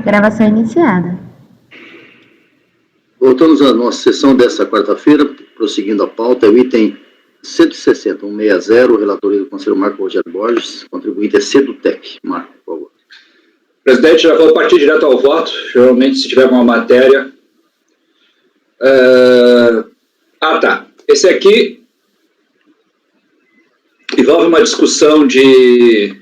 Gravação iniciada. Voltamos à nossa sessão desta quarta-feira, prosseguindo a pauta, é o item 160, 160, relatoria do conselheiro Marco Rogério Borges, contribuinte é Sedutec. Marco, por favor. Presidente, já vou partir direto ao voto, geralmente se tiver alguma matéria. Tá. Esse aqui envolve uma discussão de...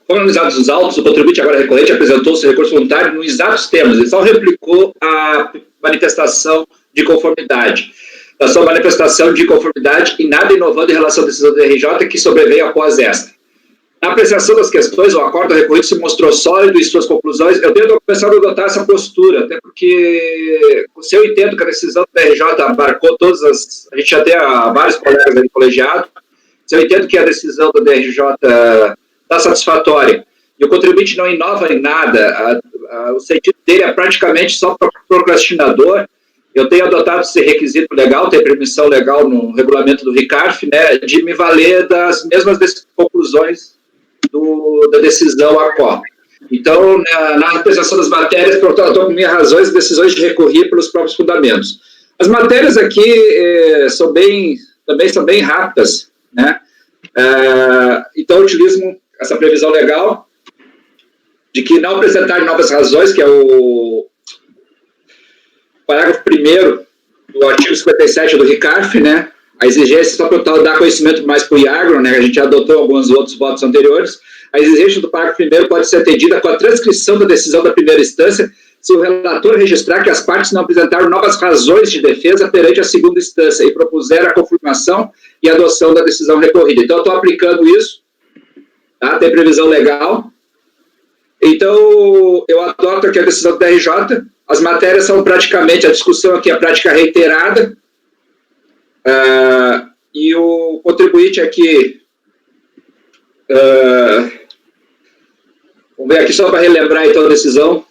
Foram analisados os autos, o contribuinte agora recorrente apresentou seu recurso voluntário nos exatos temas, ele só replicou a manifestação de conformidade. A sua manifestação de conformidade e nada inovando em relação à decisão do RJ que sobreveio após esta. Na apreciação das questões, o acordo recorrente se mostrou sólido e suas conclusões, eu tenho começado a adotar essa postura, até porque, se eu entendo que a decisão do RJ abarcou todas as... A gente já tem vários colegas ali colegiados, se eu entendo que a decisão do DRJ está satisfatória e o contribuinte não inova em nada, o sentido dele é praticamente só procrastinador, eu tenho adotado esse requisito legal, tem permissão legal no regulamento do RICARF, né, de me valer das mesmas conclusões da decisão ACO. Então, na apreciação das matérias, eu estou com minhas razões e decisões de recorrer pelos próprios fundamentos. As matérias aqui também são bem rápidas, né? Então, eu utilizo essa previsão legal de que não apresentar novas razões, que é o parágrafo 1º do artigo 57 do RICARF, né? A exigência só para dar conhecimento mais para o IAGRO, né? A gente já adotou alguns outros votos anteriores. A exigência do parágrafo 1º pode ser atendida com a transcrição da decisão da primeira instância se o relator registrar que as partes não apresentaram novas razões de defesa perante a segunda instância e propuser a confirmação e adoção da decisão recorrida. Então, eu estou aplicando isso, tá? Tem previsão legal. Então, eu adoto aqui a decisão do RJ. As matérias são praticamente, a discussão aqui é prática reiterada, e o contribuinte aqui, vamos ver aqui só para relembrar então a decisão.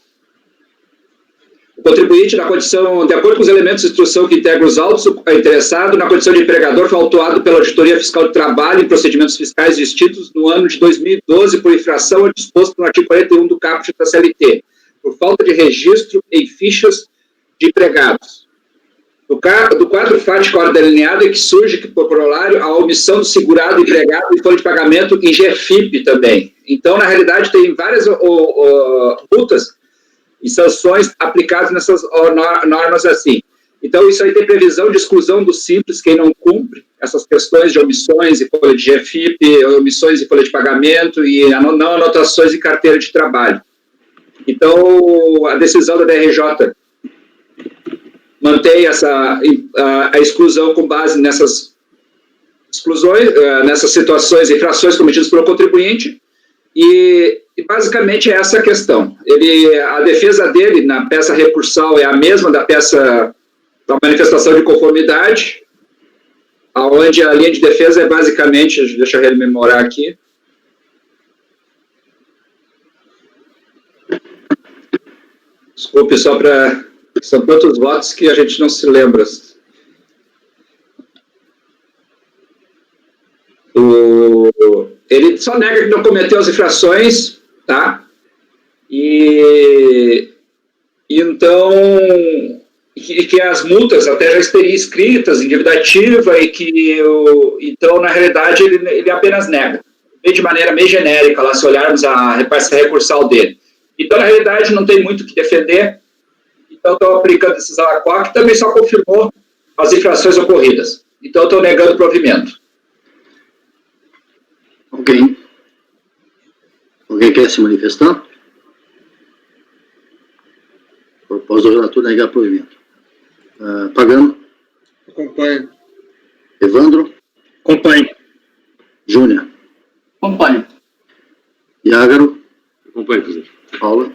O contribuinte, na condição, de acordo com os elementos de instrução que integram os autos, é interessado na condição de empregador, foi autuado pela Auditoria Fiscal de Trabalho em procedimentos fiscais distintos no ano de 2012 por infração ao disposto no artigo 41 do caput da CLT, por falta de registro em fichas de empregados. Do quadro fático delineado é que surge, por corolário, a omissão do segurado empregado em folha de pagamento em GFIP também. Então, na realidade, tem várias multas e sanções aplicadas nessas normas assim. Então, isso aí tem previsão de exclusão do simples, quem não cumpre essas questões de omissões em folha de GFIP, omissões em folha de pagamento e não anotações em carteira de trabalho. Então, a decisão da DRJ mantém a exclusão com base nessas exclusões, nessas situações, infrações cometidas pelo contribuinte, e basicamente é essa a questão. A defesa dele na peça recursal é a mesma da peça da manifestação de conformidade, onde a linha de defesa é basicamente, deixa eu rememorar aqui, desculpe, são tantos votos que a gente não se lembra. Ele só nega que não cometeu as infrações, tá? E então, que as multas até já estariam escritas em dívida ativa e que, então, na realidade, ele apenas nega, de maneira meio genérica, lá, se olharmos a peça recursal dele. Então, na realidade, não tem muito o que defender. Então, estou aplicando a decisão ACO, que também só confirmou as infrações ocorridas. Então, estou negando o provimento. Alguém quer se manifestar? Proposta do relator negar provimento. Pagano? Acompanho. Evandro? Acompanho. Júnior? Acompanho. Iágaro? Acompanho, presidente. Paula?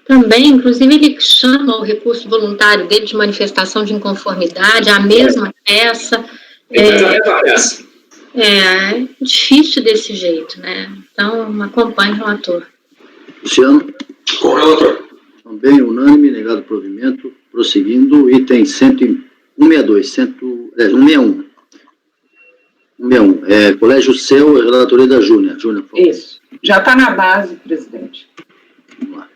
Também, inclusive, ele chama o recurso voluntário dele de manifestação de inconformidade, a mesma peça. É difícil desse jeito, né? Então, acompanhe o relator. Luciano? Com o relator. Também unânime, negado provimento. Prosseguindo, item 162, 161. 161. Colégio CEL, relatoria da Júnior. Júnior, por favor. Isso. Já está na base, presidente. Vamos lá.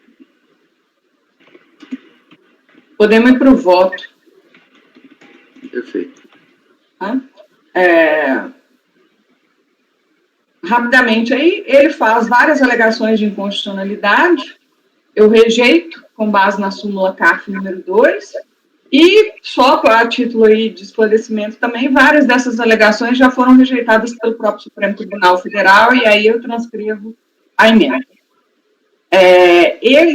Podemos ir para o voto. Perfeito. Tá? Rapidamente aí, ele faz várias alegações de inconstitucionalidade, eu rejeito, com base na súmula CARF número 2, e só a título aí de esclarecimento também, várias dessas alegações já foram rejeitadas pelo próprio Supremo Tribunal Federal, e aí eu transcrevo a emenda.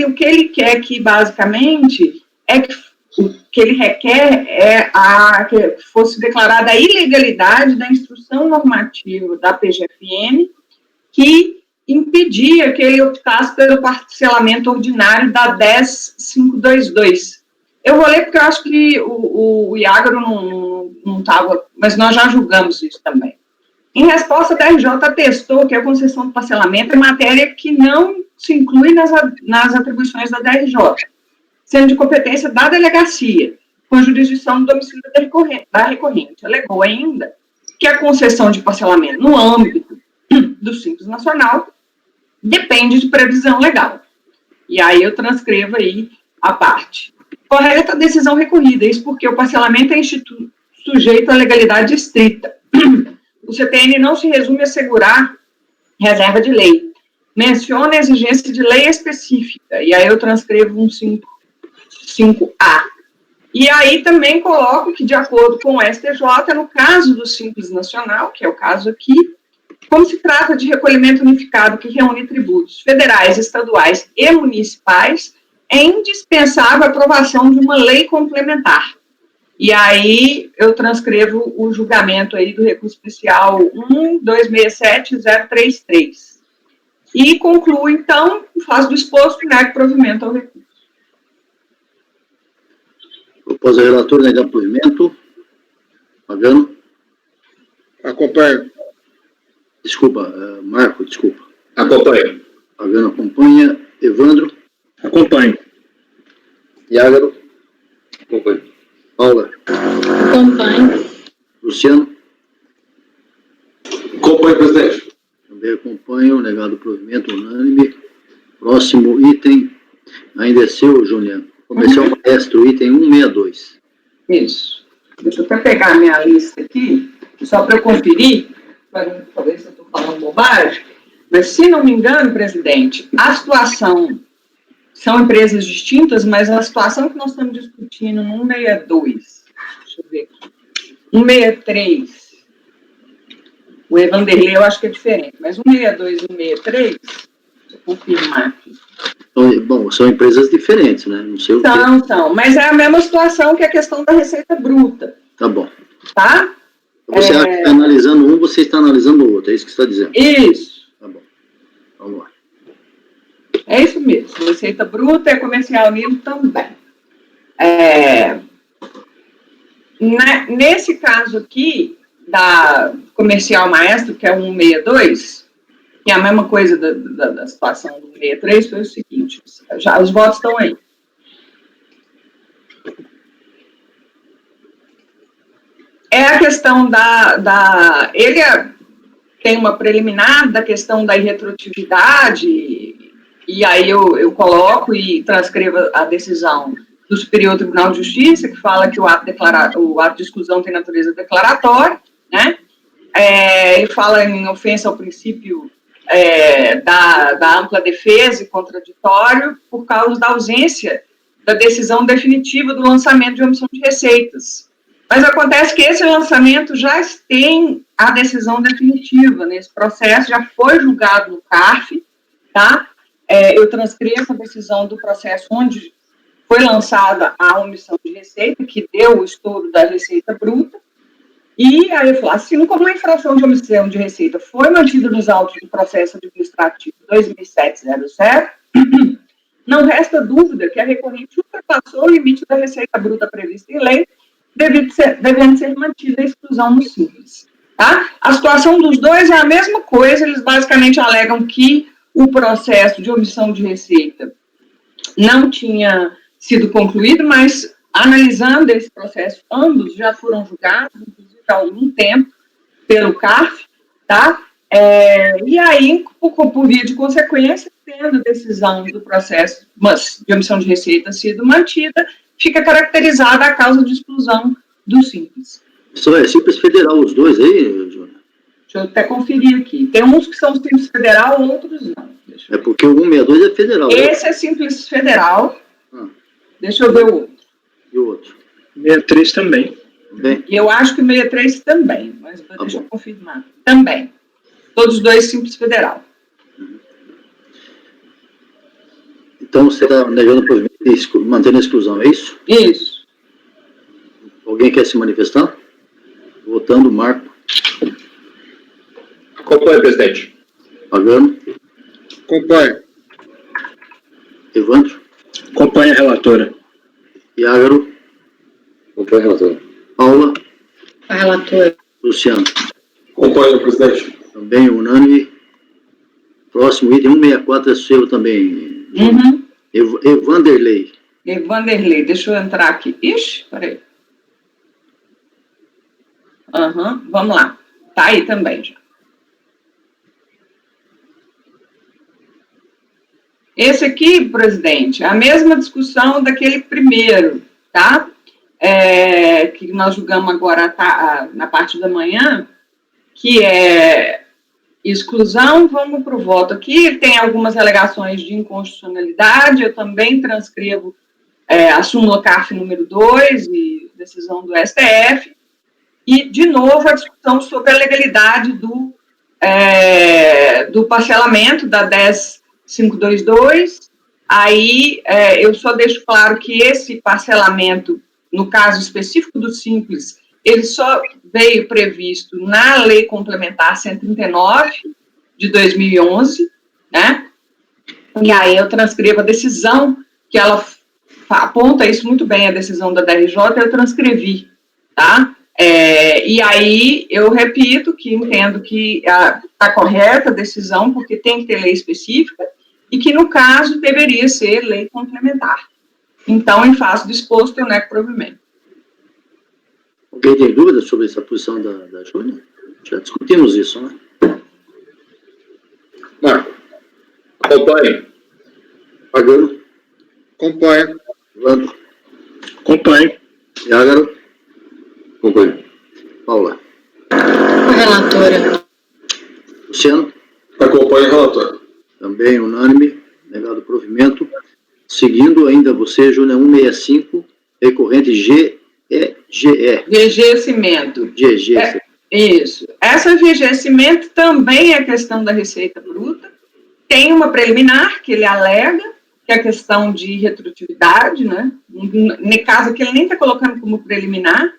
O que ele quer aqui, basicamente, é que o que ele requer é que fosse declarada a ilegalidade da instrução normativa da PGFN que impedia que ele optasse pelo parcelamento ordinário da 10.522. Eu vou ler porque eu acho que o Iágaro não estava, mas nós já julgamos isso também. Em resposta, a DRJ atestou que a concessão do parcelamento é matéria que não se inclui nas atribuições da DRJ, sendo de competência da delegacia, com jurisdição do domicílio da recorrente. Alegou ainda que a concessão de parcelamento no âmbito do Simples Nacional depende de previsão legal. E aí eu transcrevo aí a parte. Correta a decisão recorrida, isso porque o parcelamento é sujeito à legalidade estrita. O CTN não se resume a assegurar reserva de lei. Menciona a exigência de lei específica, e aí eu transcrevo um 5A. E aí também coloco que, de acordo com o STJ, no caso do Simples Nacional, que é o caso aqui, como se trata de recolhimento unificado que reúne tributos federais, estaduais e municipais, é indispensável a aprovação de uma lei complementar. E aí eu transcrevo o julgamento aí do recurso especial 1.267.033. E concluo, então, faz do exposto e nego provimento ao recurso. Propôs o relator negar provimento. Pagano. Acompanho. Desculpa, Marco, desculpa. Acompanho. Pagano acompanha. Evandro. Acompanho. Iágaro. Acompanho. Paula. Acompanho. Luciano. Acompanho, presidente. Também acompanho. Negado provimento unânime. Próximo item. Ainda é seu, Júnior. Comercial Maestro, item 162. Isso. Deixa eu até pegar a minha lista aqui, só para eu conferir, para não ver se eu estou falando bobagem, mas, se não me engano, presidente, a situação, são empresas distintas, mas a situação que nós estamos discutindo no 162, deixa eu ver aqui, 163, o Evanderlei eu acho que é diferente, mas 162 e 163, deixa eu confirmar aqui. Bom, são empresas diferentes, né? Não sei o que. São, mas é a mesma situação que a questão da receita bruta. Tá bom. Tá? Você está analisando um, você está analisando o outro, é isso que você está dizendo? Isso. Tá bom. Vamos lá. É isso mesmo. Receita bruta e comercial livre também. Nesse caso aqui, da comercial maestro, que é o 162, que é a mesma coisa da situação do 163, foi o seguinte, já os votos estão aí. É a questão ele tem uma preliminar da questão da irretroatividade, e aí eu coloco e transcrevo a decisão do Superior Tribunal de Justiça, que fala que o ato de exclusão tem natureza declaratória, né? Ele fala em ofensa ao princípio da ampla defesa e contraditório por causa da ausência da decisão definitiva do lançamento de omissão de receitas. Mas acontece que esse lançamento já tem a decisão definitiva nesse processo, já foi julgado no CARF, tá? Eu transcrevo a decisão do processo onde foi lançada a omissão de receita, que deu o estouro da receita bruta, e aí eu falo, assim como a infração de omissão de receita foi mantida nos autos do processo administrativo 2700, não resta dúvida que a recorrente ultrapassou o limite da receita bruta prevista em lei, devendo ser mantida a exclusão no simples. Tá? A situação dos dois é a mesma coisa, eles basicamente alegam que o processo de omissão de receita não tinha sido concluído, mas analisando esse processo, ambos já foram julgados, inclusive há algum tempo, pelo CARF, tá? E aí, por via de consequência, tendo a decisão do processo de omissão de receita sido mantida, fica caracterizada a causa de exclusão do Simples. Isso é Simples Federal, os dois aí, Júnior? Deixa eu até conferir aqui. Tem uns que são Simples Federal, outros não. É porque o 162 é federal. Esse é Simples Federal. Deixa eu ver o outro. E o outro? 63 também. Também? E eu acho que o 63 também, mas deixa eu confirmar. Também. Todos os dois Simples Federal. Então você está negando o provimento e mantendo a exclusão, é isso? Isso. Alguém quer se manifestar? Votando, Marco. Acompanhe, presidente. Pagano. Acompanho. Evandro. Acompanho a relatora. Iágaro. Acompanho a relatora. Paula. Com a relatora. Luciano. Acompanho, presidente. Também unânime. Próximo item, 164 é seu também. Uhum. Evanderlei. Vanderlei, deixa eu entrar aqui. Ixi, peraí. Vamos lá. Tá aí também já. Esse aqui, presidente, é a mesma discussão daquele primeiro, tá? Que nós julgamos agora na parte da manhã, que é exclusão. Vamos para o voto aqui. Tem algumas alegações de inconstitucionalidade. Eu também transcrevo a súmula CARF número 2 e decisão do STF. E, de novo, a discussão sobre a legalidade do parcelamento da 10522. Aí, eu só deixo claro que esse parcelamento, no caso específico do Simples, ele só veio previsto na Lei Complementar 139 de 2011, né? E aí eu transcrevo a decisão, que ela aponta isso muito bem, a decisão da DRJ, eu transcrevi, tá? E aí eu repito que entendo que está correta a decisão, porque tem que ter lei específica, e que, no caso, deveria ser lei complementar. Então, em face do exposto, eu nego provimento. Alguém tem dúvida sobre essa posição da Júlia? Já discutimos isso, né? Marco. Acompanhe. Pagano. Acompanho. Evandro. Acompanho. Iágaro. Acompanho. Paula. Com a relatora. Luciano. Acompanho a relatora. Também unânime, negado o provimento. Seguindo ainda você, Júnior, 165, recorrente GGE. VG Cimento. GG. Isso. Essa VG Cimento também é questão da receita bruta. Tem uma preliminar que ele alega, que é a questão de retrutividade, né? No caso aqui, ele nem está colocando como preliminar,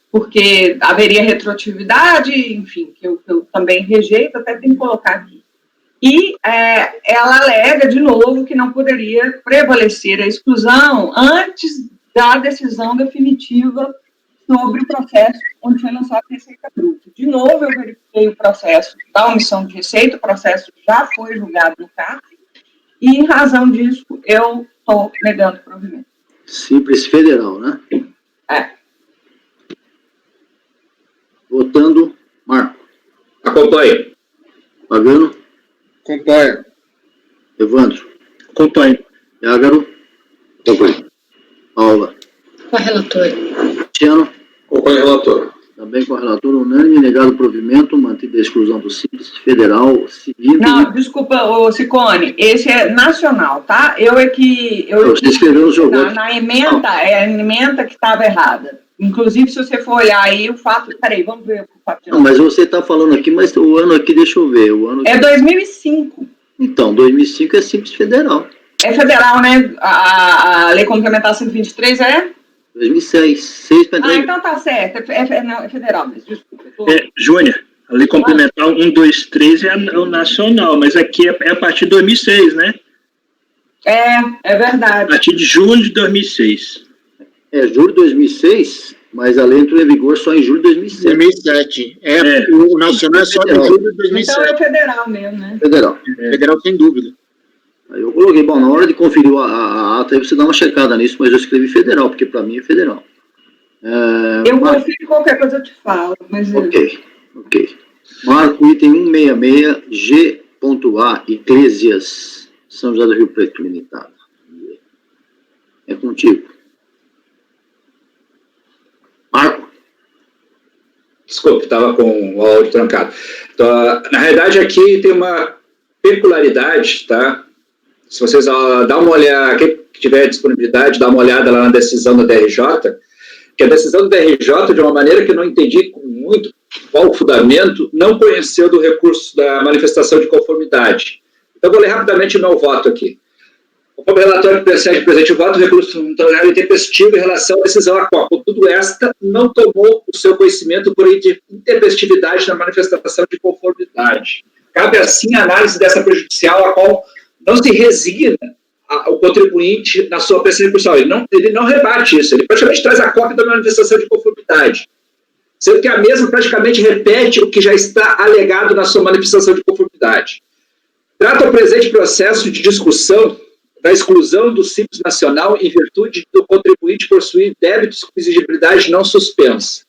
porque haveria retroatividade, enfim, que eu também rejeito, até tem que colocar aqui. E ela alega, de novo, que não poderia prevalecer a exclusão antes da decisão definitiva sobre o processo onde foi lançada a receita bruta. De novo, eu verifiquei o processo da omissão de receita, o processo já foi julgado no CARF, e, em razão disso, eu estou negando o provimento. Simples Federal, né? Votando, Marco. Acompanhe. Pagano. Acompanho. Evandro. Acompanho. Iágaro. Acompanho. Paula. Com a relatora. Luciano. Acompanho a relatora. Também com a relatora unânime, negado o provimento, mantida a exclusão do Simples Federal, seguindo... Não, desculpa, Ciccone, esse é nacional, tá? Você escreveu no seu voto. Na emenda, a emenda que estava errada. Inclusive, se você for olhar aí, o fato... Peraí, vamos ver o fato. Não, mas você está falando aqui, mas o ano aqui, deixa eu ver. O ano É 2005. Então, 2005 é Simples Federal. É federal, né? A Lei Complementar 123 é? 2006. 6 para 3. Então tá certo. Não, é federal mesmo. Desculpa. Júnior, a Lei Complementar 123 é o nacional, mas aqui é a partir de 2006, né? É verdade. A partir de julho de 2006. Julho de 2006, mas a lei entrou em vigor só em julho de 2007. 2007. O nacional é só de julho de 2007. Então é federal mesmo, né? Federal. Federal, sem dúvida. Aí eu coloquei, bom, na hora de conferir a ata, aí você dá uma checada nisso, mas eu escrevi federal, porque para mim é federal. Eu confiro, qualquer coisa eu te falo. Mas Ok. Marco item 166, G.A, Eclésias, São José do Rio Preto, limitado. É contigo. Marco? Desculpe, estava com o áudio trancado. Então, na realidade, aqui tem uma peculiaridade, tá? Se vocês dá uma olhada, quem tiver disponibilidade, dá uma olhada lá na decisão da DRJ, que a decisão da DRJ, de uma maneira que eu não entendi muito qual o fundamento, não conheceu do recurso da manifestação de conformidade. Então, vou ler rapidamente o meu voto aqui. Conforme o relatório que precede o presente voto, o recurso voluntário intempestivo em relação à decisão ACOA. Contudo, esta não tomou o seu conhecimento por intempestividade na manifestação de conformidade. Cabe, assim, a análise dessa prejudicial, a qual não se resigna o contribuinte na sua peça recursal. Ele não rebate isso, ele praticamente traz a cópia da manifestação de conformidade, sendo que a mesma praticamente repete o que já está alegado na sua manifestação de conformidade. Trata o presente processo de discussão da exclusão do Simples Nacional em virtude do contribuinte possuir débitos com exigibilidade não suspensa.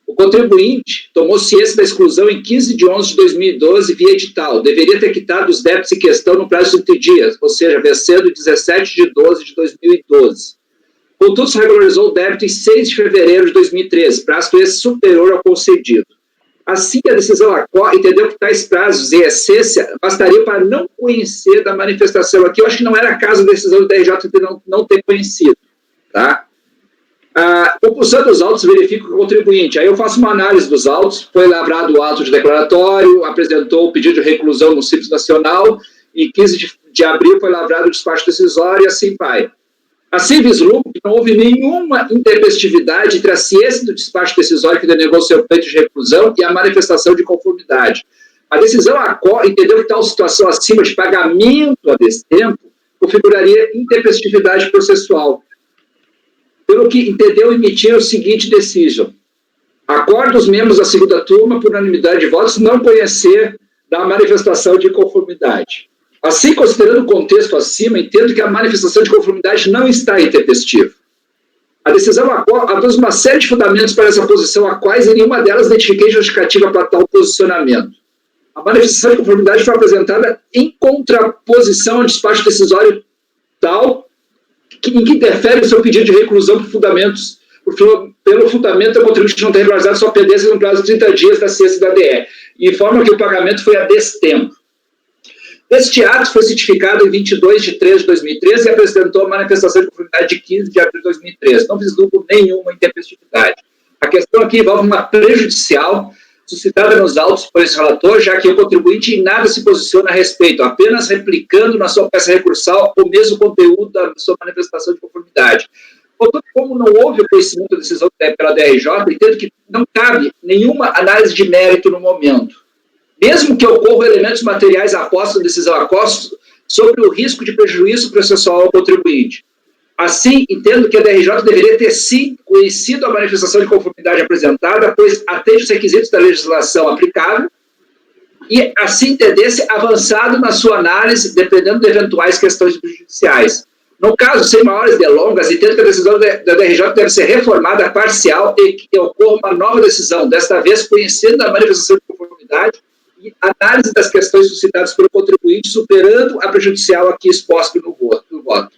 O contribuinte tomou ciência da exclusão em 15 de 11 de 2012 via edital. Deveria ter quitado os débitos em questão no prazo de 30 dias, ou seja, vencendo 17 de 12 de 2012. Contudo, se regularizou o débito em 6 de fevereiro de 2013, prazo esse superior ao concedido. Assim, a decisão ACOA entendeu que tais prazos, em essência, bastariam para não conhecer da manifestação. Aqui eu acho que não era caso da decisão do DRJ não ter conhecido. Tá? Compulsando os autos, verifica o contribuinte. Aí eu faço uma análise dos autos. Foi lavrado o auto de declaratório, apresentou o pedido de reclusão no Simples Nacional, e 15 de abril foi lavrado o despacho decisório, e assim vai. Assim, vislumbra que não houve nenhuma intempestividade entre a ciência do despacho decisório que denegou seu pleito de reclusão e a manifestação de conformidade. A decisão ACOA entendeu que tal situação acima de pagamento a destempo configuraria intempestividade processual, pelo que entendeu emitir o seguinte decision: acorda os membros da segunda turma, por unanimidade de votos, não conhecer da manifestação de conformidade. Assim, considerando o contexto acima, entendo que a manifestação de conformidade não está intempestiva. A decisão ACOA aduz uma série de fundamentos para essa posição, a quais em nenhuma delas identifiquei justificativa para tal posicionamento. A manifestação de conformidade foi apresentada em contraposição ao despacho decisório tal em que interfere o seu pedido de reclusão por fundamentos, pelo fundamento da contribuinte não ter regularizado sua pendência no prazo de 30 dias da ciência da DE, e informa que o pagamento foi a destempo. Este ato foi certificado em 22 de 3 de 2013 e apresentou a manifestação de conformidade de 15 de abril de 2013. Não vislumbro nenhuma intempestividade. A questão aqui envolve uma prejudicial suscitada nos autos por esse relator, já que o contribuinte em nada se posiciona a respeito, apenas replicando na sua peça recursal o mesmo conteúdo da sua manifestação de conformidade. Portanto, como não houve o conhecimento da decisão pela DRJ, entendo que não cabe nenhuma análise de mérito no momento. Mesmo que ocorram elementos materiais após a decisão ACOA sobre o risco de prejuízo processual ao contribuinte. Assim, entendo que a DRJ deveria ter, sim, conhecido a manifestação de conformidade apresentada, pois atende os requisitos da legislação aplicável, e, assim, entender-se avançado na sua análise, dependendo de eventuais questões judiciais. No caso, sem maiores delongas, entendo que a decisão da DRJ deve ser reformada parcial e que ocorra uma nova decisão, desta vez conhecendo a manifestação de conformidade e análise das questões suscitadas pelo contribuinte, superando a prejudicial aqui exposta no voto.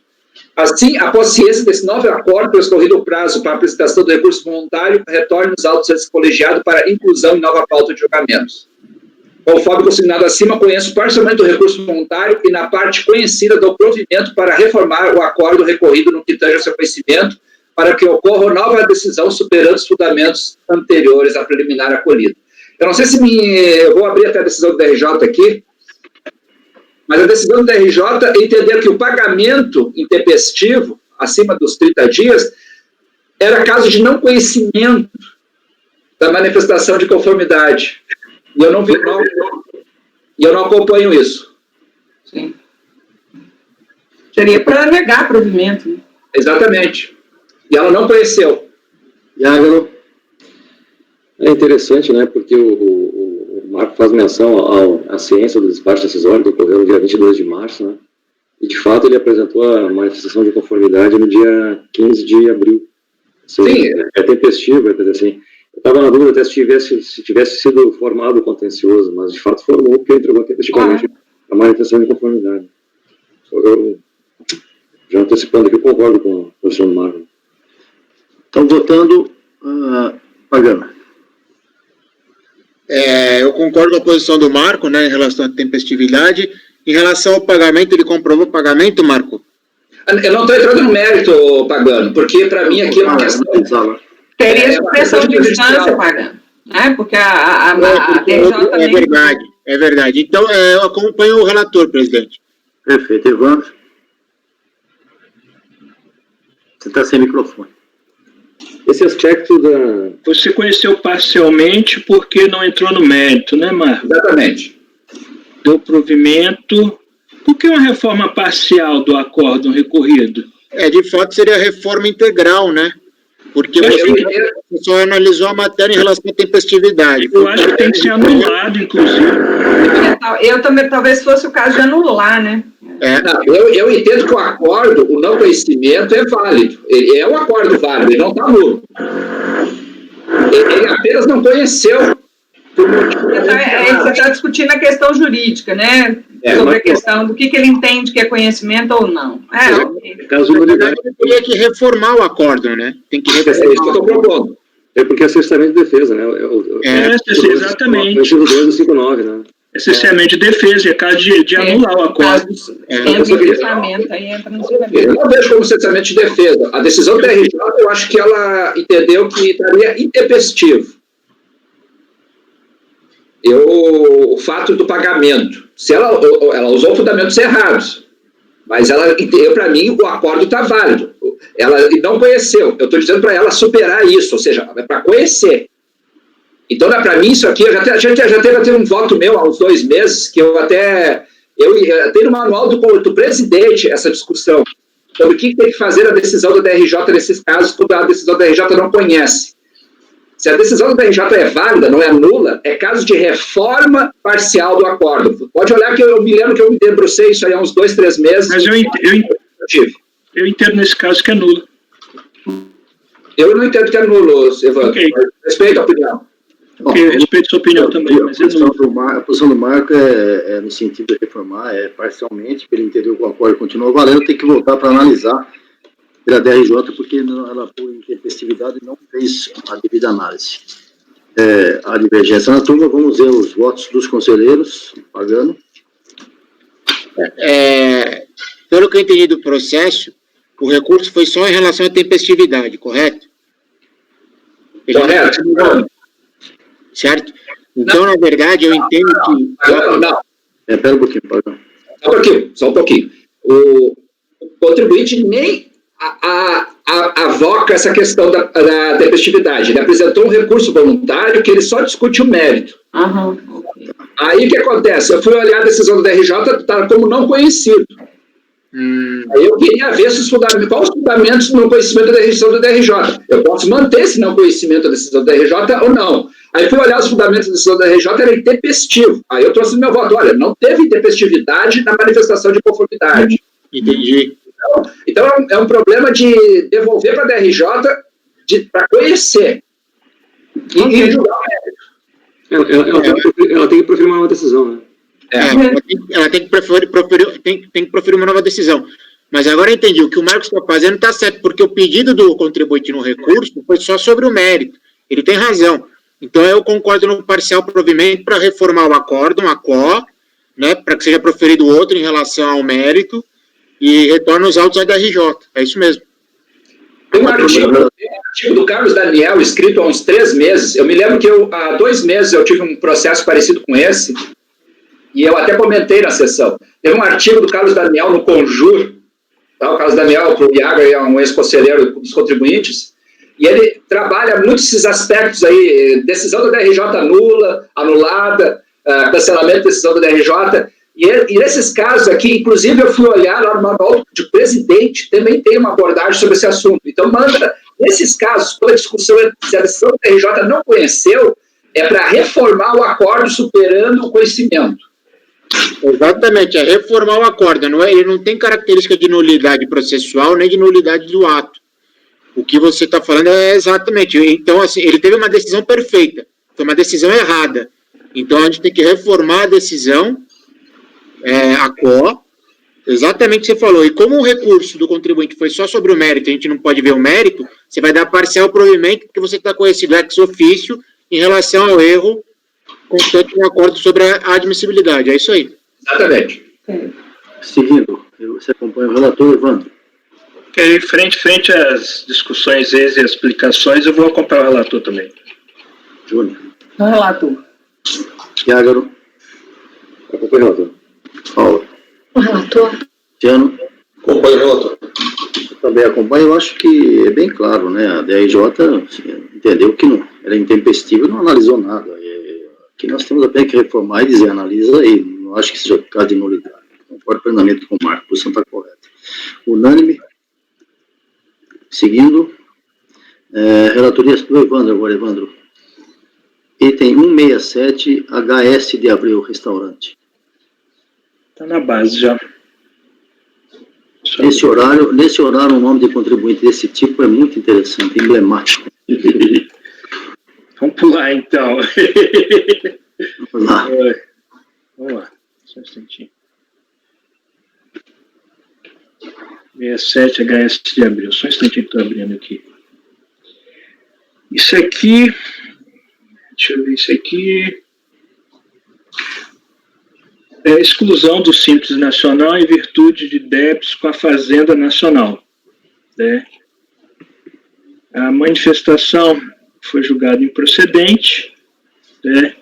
Assim, após ciência desse novo acordo, transcorrido o prazo para a apresentação do recurso voluntário, retorne os autos a esse colegiado para inclusão em nova pauta de julgamentos. Conforme consignado acima, conheço parcialmente o recurso voluntário e na parte conhecida do provimento para reformar o acordo recorrido no que tange ao seu conhecimento, para que ocorra nova decisão superando os fundamentos anteriores à preliminar acolhida. Eu não sei se eu vou abrir até a decisão do DRJ aqui, mas a decisão do DRJ é entender que o pagamento intempestivo, acima dos 30 dias, era caso de não conhecimento da manifestação de conformidade. E eu não acompanho isso. Sim. Seria para negar provimento. Né? Exatamente. E ela não conheceu. Iago. É interessante, né, porque o Marco faz menção à ciência do despacho decisório que ocorreu no dia 22 de março, né, e de fato ele apresentou a manifestação de conformidade no dia 15 de abril. Seja, sim. É tempestivo, quer dizer assim. Eu estava na dúvida até se tivesse sido formado o contencioso, mas de fato formou, porque entregou tempestivamente a manifestação de conformidade. Eu já antecipando aqui, eu concordo com a posição do Marco. Então, votando, Pagano. Eu concordo com a posição do Marco, né, em relação à tempestividade. Em relação ao pagamento, ele comprovou o pagamento, Marco? Eu não estou entrando no mérito, Pagano, porque para mim aqui é uma questão... Teria supressão de instância, Pagano, né? Porque a TJ também... É verdade. Então, eu acompanho o relator, presidente. Perfeito. Evandro? Você está sem microfone. Esse aspecto da... Você conheceu parcialmente porque não entrou no mérito, né, Marco? Exatamente. Deu provimento. Por que uma reforma parcial do acórdão recorrido? De fato, seria reforma integral, né? Porque você só analisou a matéria em relação à tempestividade. Eu acho que tem que ser anulado, inclusive. Eu também, talvez fosse o caso de anular, né? Não, eu entendo que o acordo, o não conhecimento é válido. Ele é um acordo válido, ele não está nulo. Ele apenas não conheceu. Você está discutindo a questão jurídica, né? Sobre a questão do que ele entende que é conhecimento ou não. Ok. Caso de unidade, teria que reformar o acórdão, né? Tem que reformar. É isso que eu estou propondo. É porque é cerceamento de defesa, né? Exatamente. O artigo 2 do 59, né? É cerceamento de defesa, é caso de anular o acordo. Aí entra no cerceamento. Eu não vejo como cerceamento de defesa. A decisão da RJ, eu acho que ela entendeu que estaria intempestivo. O fato do pagamento, se ela usou fundamentos errados, mas para mim o acordo está válido. Ela não conheceu, eu estou dizendo para ela superar isso, ou seja, é para conhecer. Então, para mim, isso aqui, já teve um voto meu há uns 2 meses, que eu tenho no manual do presidente essa discussão sobre o que tem que fazer a decisão da DRJ nesses casos, quando a decisão da DRJ não conhece. Se a decisão da DRJ é válida, não é nula, é caso de reforma parcial do acordo. Pode olhar que eu me lembro que eu me debrucei isso aí há uns 2, 3 meses. Mas eu entendo nesse caso que é nulo. Eu não entendo que é nulo, Evandro. Okay. Respeito a opinião. Eu respeito a sua opinião também, mas é nulo. A posição do Marco é no sentido de reformar, parcialmente, porque ele entendeu que o acordo continua valendo, tem que voltar para analisar pela DRJ, porque ela, por intempestividade, não fez a devida análise. A divergência na turma, vamos ver os votos dos conselheiros, Pagano. Pelo que eu entendi do processo, o recurso foi só em relação à tempestividade, correto? Correto. Certo? Então, na verdade, eu entendo que... Não. Pera um pouquinho, Pagano. Só um pouquinho. O contribuinte nem avoca essa questão da tempestividade. Ele apresentou um recurso voluntário que ele só discute o mérito. Aí o que acontece? Eu fui olhar a decisão da DRJ, está como não conhecido. Aí eu queria ver quais os fundamentos no conhecimento da decisão da DRJ. Eu posso manter esse não conhecimento da decisão da DRJ ou não. Aí fui olhar os fundamentos da decisão da DRJ, era intempestivo. Aí eu trouxe meu voto. Olha, não teve intempestividade na manifestação de conformidade. Entendi. Então é um problema de devolver para a DRJ para conhecer e julgar o mérito. Ela tem que proferir uma nova decisão, né? Ela tem que proferir uma nova decisão. Mas agora eu entendi, o que o Marcos está fazendo está certo, porque o pedido do contribuinte no recurso foi só sobre o mérito. Ele tem razão. Então eu concordo no parcial provimento para reformar o acórdão, a CO, né, para que seja proferido outro em relação ao mérito, e retorna os autos à DRJ. É isso mesmo. Tem um artigo do Carlos Daniel, escrito há uns 3 meses. Eu me lembro que há 2 meses eu tive um processo parecido com esse, e eu até comentei na sessão. Teve um artigo do Carlos Daniel no Conjur, tá? O Carlos Daniel, o Iaga, é um ex-conselheiro dos contribuintes, e ele trabalha muito esses aspectos aí, decisão da DRJ nula, anulada, cancelamento da decisão da DRJ. E nesses casos aqui, inclusive eu fui olhar lá no manual de presidente, também tem uma abordagem sobre esse assunto. Então, nesses casos, quando a discussão se a decisão da RJ não conheceu, é para reformar o acordo superando o conhecimento. Exatamente, é reformar o acordo. Ele não tem característica de nulidade processual nem de nulidade do ato. O que você está falando é exatamente. Então, assim, ele teve uma decisão perfeita, foi uma decisão errada. Então, a gente tem que reformar a decisão, a CO, Exatamente o que você falou. E como o recurso do contribuinte foi só sobre o mérito, a gente não pode ver o mérito, você vai dar parcial provimento porque você está conhecido ex ofício em relação ao erro constante no acordo sobre a admissibilidade. É isso aí. Exatamente. Seguindo, você acompanha o relator, Evandro. Ok, frente às discussões e às explicações, eu vou acompanhar o relator também. Júnior. No relator. Iágaro. Acompanho o relator. Paula. O relator. Luciano. Acompanho o relator. Eu também acompanho, eu acho que é bem claro, né? A DRJ entendeu que não era intempestivo e não analisou nada. Aqui nós temos até que reformar e dizer, analisa aí. Não acho que seja caso de nulidade. Concordo plenamente com o Marco, a posição está correta. Unânime. Seguindo. Relatoria do Evandro agora, Evandro. Item 167, HS de Abreu, restaurante. Está na base já. Nesse horário, um nome de contribuinte desse tipo é muito interessante, emblemático. Vamos pular, então. Vamos lá. Vamos lá, só um instantinho. 67 HS de Abril, só um instantinho que estou abrindo aqui. Isso aqui, deixa eu ver isso aqui. É exclusão do Simples Nacional em virtude de débitos com a Fazenda Nacional. Né? A manifestação foi julgada improcedente, né?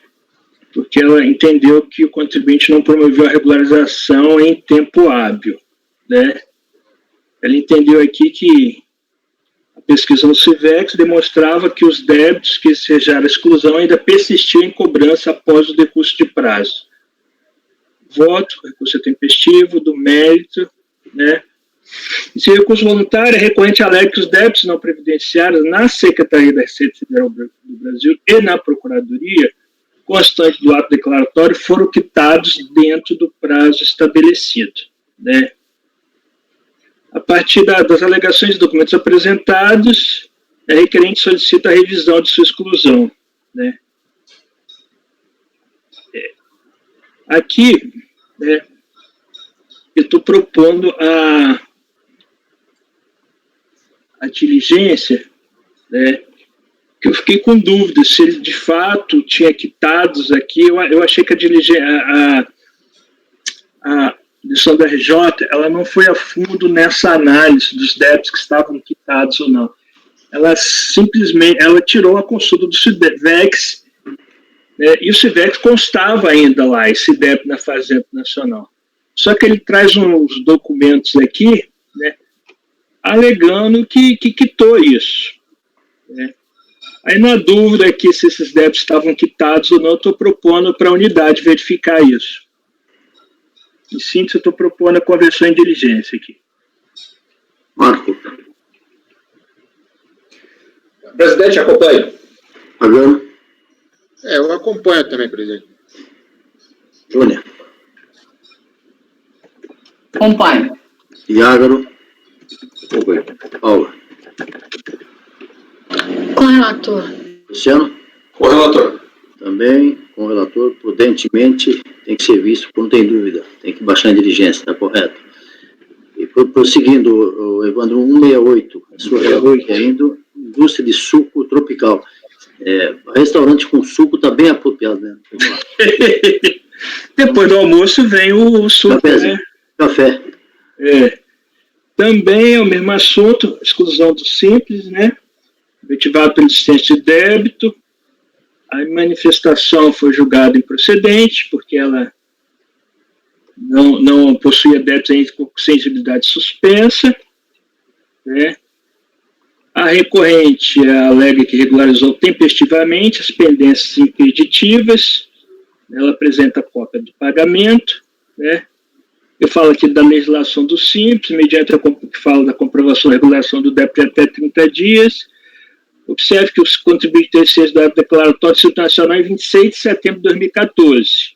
Porque ela entendeu que o contribuinte não promoveu a regularização em tempo hábil. Né? Ela entendeu aqui que a pesquisa no CIVEX demonstrava que os débitos que ensejaram a exclusão ainda persistiam em cobrança após o decurso de prazo. Voto, recurso tempestivo, do mérito, né? Esse recurso voluntário é recorrente alega que os débitos não previdenciários na Secretaria da Receita Federal do Brasil e na Procuradoria, constante do ato declaratório, foram quitados dentro do prazo estabelecido, né? A partir das alegações e documentos apresentados, a requerente solicita a revisão de sua exclusão, né? Aqui, né, eu estou propondo a diligência, né, que eu fiquei com dúvida se ele de fato tinha quitados aqui. Eu achei que a diligência, a decisão da RJ, ela não foi a fundo nessa análise dos débitos que estavam quitados ou não. Ela simplesmente tirou a consulta do CIVEX, e o CIVEX constava ainda lá, esse débito na Fazenda Nacional. Só que ele traz uns documentos aqui, né, alegando que quitou isso. Né. Aí, na dúvida aqui se esses débitos estavam quitados ou não, eu estou propondo para a unidade verificar isso. Em síntese, eu estou propondo a conversão em diligência aqui. Marco. Presidente, acompanho. Adriano. Eu acompanho também, presidente. Júnior. Acompanho. Iágaro. Acompanho. Paula. Com o relator. Luciano. Com o relator. Também, com o relator, prudentemente, tem que ser visto, não tem dúvida. Tem que baixar a diligência, está correto? E prosseguindo, Evandro, 168, a sua ainda indústria de suco tropical. Restaurante com suco está bem apropriado, né? Vamos lá. Depois do almoço vem o suco, né? Café. Também é o mesmo assunto, exclusão do simples, né? Motivado pela existência de débito. A manifestação foi julgada improcedente, porque ela não possuía débitos com sensibilidade suspensa, né? A recorrente alega que regularizou tempestivamente as pendências impeditivas. Ela apresenta a cópia do pagamento, né? Eu falo aqui da legislação do Simples, mediante que fala da comprovação e regulação do débito de até 30 dias. Observe que os contribuintes terceiros do débito declaratório se nacional em 26 de setembro de 2014.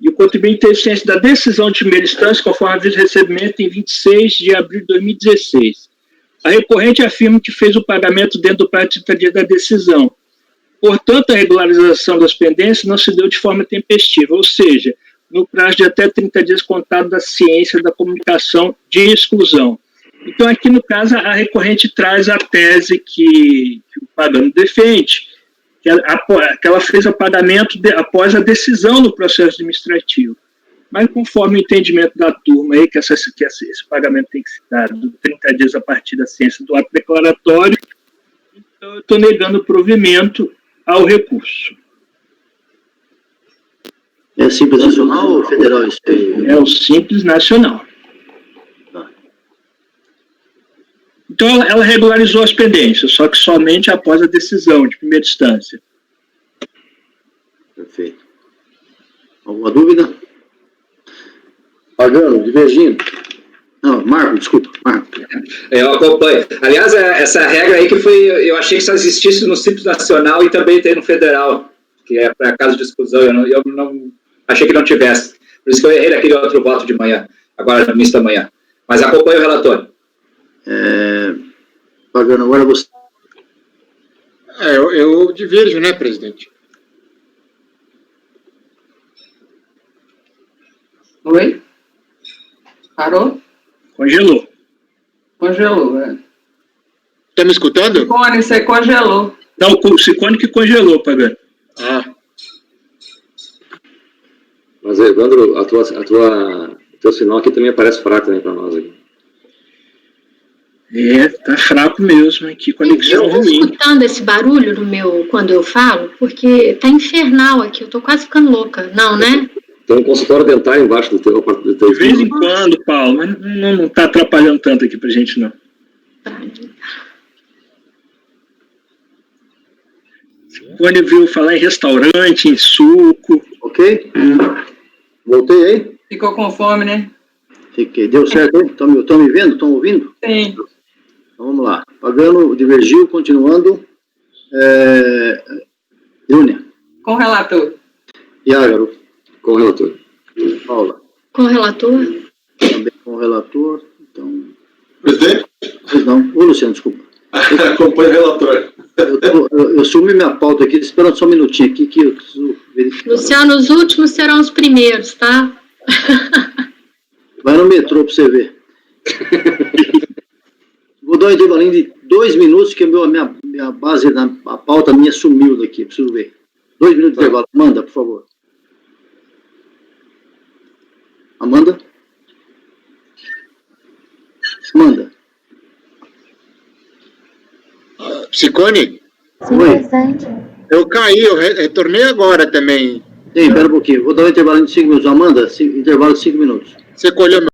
E o contribuinte terceiro da decisão de primeira instância, conforme aviso de recebimento, em 26 de abril de 2016. A recorrente afirma que fez o pagamento dentro do prazo de 30 dias da decisão. Portanto, a regularização das pendências não se deu de forma tempestiva, ou seja, no prazo de até 30 dias contado da ciência da comunicação de exclusão. Então, aqui no caso, a recorrente traz a tese que o pagano defende, que ela fez o pagamento após a decisão no processo administrativo. Mas, conforme o entendimento da turma, aí, que esse pagamento tem que ser dado 30 dias a partir da ciência do ato declaratório, então eu estou negando o provimento ao recurso. É Simples Nacional ou federal isso aí? É o Simples Nacional. Tá. Então, ela regularizou as pendências, só que somente após a decisão de primeira instância. Perfeito. Alguma dúvida? Pagano, divergindo. Não, Marco, desculpa, Marco. Eu acompanho. Aliás, essa regra aí que eu achei que só existisse no Simples Nacional e também tem no Federal, que é para caso de exclusão. Eu não achei que não tivesse. Por isso que eu errei naquele outro voto de manhã, agora no início da manhã. Mas acompanho o relator. Pagano, agora você. Eu diverjo, né, presidente? Oi? Parou? Congelou. Congelou, é. Tá me escutando? Cone, você congelou. Não, o Ciccone que congelou, pagano. Mas, Evandro, o teu sinal aqui também aparece fraco também para nós aqui. Tá fraco mesmo aqui, conexão Eu estou ruim. escutando esse barulho no meu, quando eu falo, porque tá infernal aqui, eu tô quase ficando louca. Não, né? Tem um consultório dentário embaixo do teu De vez em quando, Paulo, mas não tá atrapalhando tanto aqui pra gente, não. Quando eu viu falar em restaurante, em suco. Ok? Voltei aí? Ficou com fome, né? Fiquei. Deu certo aí? Estão me vendo? Estão ouvindo? Sim. Então, vamos lá. Pagano, divergiu, continuando. Júnia. Com o relator. Iágaro. com o relator. Paula. Com o relator? Também com o relator. Então... Presidente? Pois não. Ô, Luciano, desculpa. Acompanho o relator. Eu sumi minha pauta aqui, esperando só um minutinho aqui que eu preciso verificar. Luciano, os últimos serão os primeiros, tá? Vai no metrô pra você ver. Vou dar um intervalinho de 2 minutos, que minha base, a pauta minha sumiu daqui, preciso ver. 2 minutos de intervalo. Amanda, por favor. Amanda? Amanda? Ciccone? Sim, presidente. Eu caí, eu retornei agora também. Sim, espera um pouquinho. Vou dar um intervalo de 5 minutos. Amanda, intervalo de 5 minutos. Você colheu meu